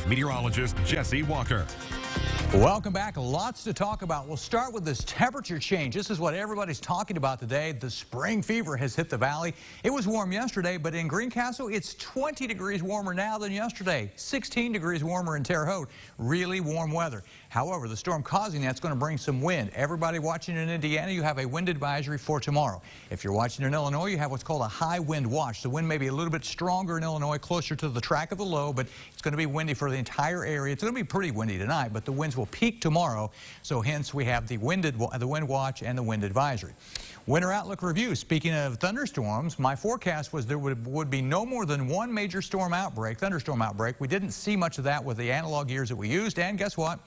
Meteorologist Jesse Walker. Welcome back. Lots to talk about. We'll start with this temperature change. This is what everybody's talking about today. The spring fever has hit the valley. It was warm yesterday, but in Greencastle, it's 20 degrees warmer now than yesterday. 16 degrees warmer in Terre Haute. Really warm weather. However, the storm causing that's going to bring some wind. Everybody watching in Indiana, you have a wind advisory for tomorrow. If you're watching in Illinois, you have what's called a high wind watch. The wind may be a little bit stronger in Illinois, closer to the track of the low, but it's going to be windy for the entire area. It's going to be pretty windy tonight, but the winds will peak tomorrow, so hence we have the wind watch and the wind advisory. Winter outlook review. Speaking of thunderstorms, my forecast was there would be no more than one major thunderstorm outbreak. We didn't see much of that with the analog years that we used, and guess what?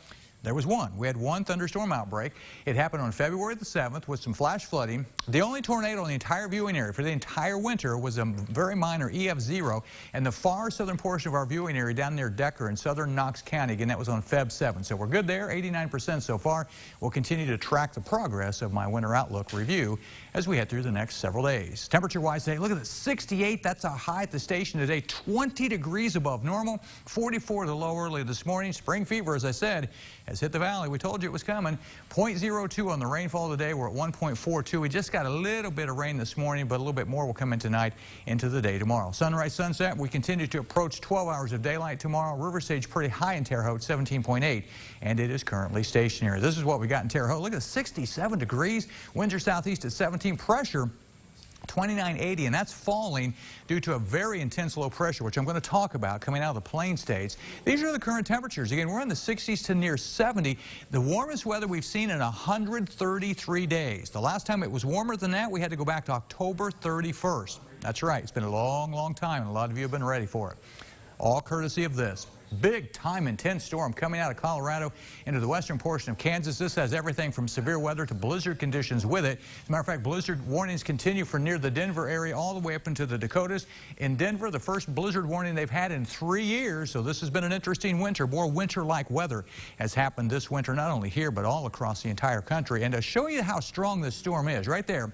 There was one. We had one thunderstorm outbreak. It happened on February the 7th with some flash flooding. The only tornado in the entire viewing area for the entire winter was a very minor EF0 in the far southern portion of our viewing area down near Decker in southern Knox County. Again, that was on Feb 7. So we're good there, 89% so far. We'll continue to track the progress of my winter outlook review as we head through the next several days. Temperature-wise today, look at this, 68. That's our high at the station today, 20 degrees above normal, 44 the low early this morning. Spring fever, as I said, has hit the valley. We told you it was coming. 0.02 on the rainfall today. We're at 1.42. We just got a little bit of rain this morning, but a little bit more will come in tonight into the day tomorrow. Sunrise, sunset, we continue to approach 12 hours of daylight tomorrow. River stage pretty high in Terre Haute, 17.8, and it is currently stationary. This is what we got in Terre Haute. Look at 67 degrees. Winds are southeast at 17. Pressure 2980, and that's falling due to a very intense low pressure, which I'm going to talk about coming out of the plain states. These are the current temperatures. Again, we're in the 60s to near 70, the warmest weather we've seen in 133 days. The last time it was warmer than that, we had to go back to October 31st. That's right. It's been a long, long time, and a lot of you have been ready for it. All courtesy of this big-time intense storm coming out of Colorado into the western portion of Kansas. This has everything from severe weather to blizzard conditions with it. As a matter of fact, blizzard warnings continue for near the Denver area all the way up into the Dakotas. In Denver, the first blizzard warning they've had in 3 years, so this has been an interesting winter. More winter-like weather has happened this winter, not only here, but all across the entire country. And to show you how strong this storm is, right there,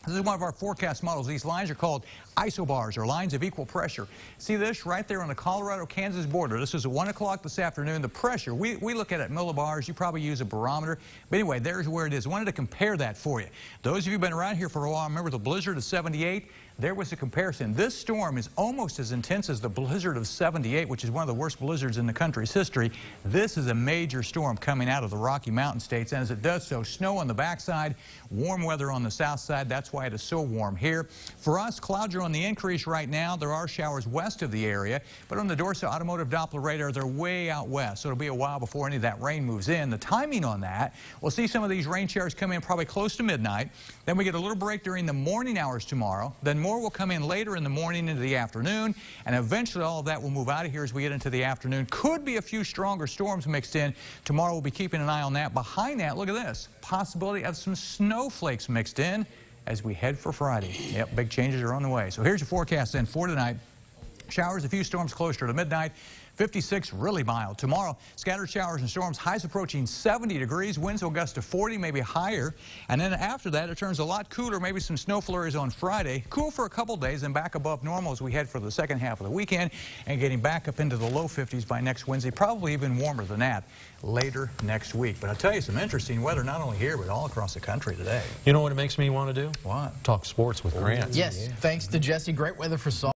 this is one of our forecast models. These lines are called isobars, or lines of equal pressure. See this right there on the Colorado-Kansas border. This is at 1 o'clock this afternoon. The pressure, we look at it millibars. You probably use a barometer. But anyway, there's where it is. I wanted to compare that for you. Those of you who've been around here for a while remember the blizzard of 78. There was a comparison. This storm is almost as intense as the blizzard of 78, which is one of the worst blizzards in the country's history. This is a major storm coming out of the Rocky Mountain states, and as it does so, snow on the backside, warm weather on the south side. That's why it is so warm here. For us, clouds are on the increase right now. There are showers west of the area, but on the Dorsa Automotive Doppler radar, they're way out west, so it'll be a while before any of that rain moves in. The timing on that, we'll see some of these rain showers come in probably close to midnight. Then we get a little break during the morning hours tomorrow. Then more will come in later in the morning into the afternoon, and eventually all of that will move out of here as we get into the afternoon. Could be a few stronger storms mixed in. Tomorrow we'll be keeping an eye on that. Behind that, look at this. Possibility of some snowflakes mixed in as we head for Friday. Yep, big changes are on the way. So here's your forecast then for tonight. Showers, a few storms closer to midnight. 56, really mild. Tomorrow, scattered showers and storms, highs approaching 70 degrees. Winds will gust to 40, maybe higher. And then after that, it turns a lot cooler, maybe some snow flurries on Friday. Cool for a couple days and back above normal as we head for the second half of the weekend and getting back up into the low 50s by next Wednesday, probably even warmer than that later next week. But I'll tell you, some interesting weather, not only here, but all across the country today. You know what it makes me want to do? What? Talk sports with Grant. Yes, thanks to Jesse. Great weather for softball.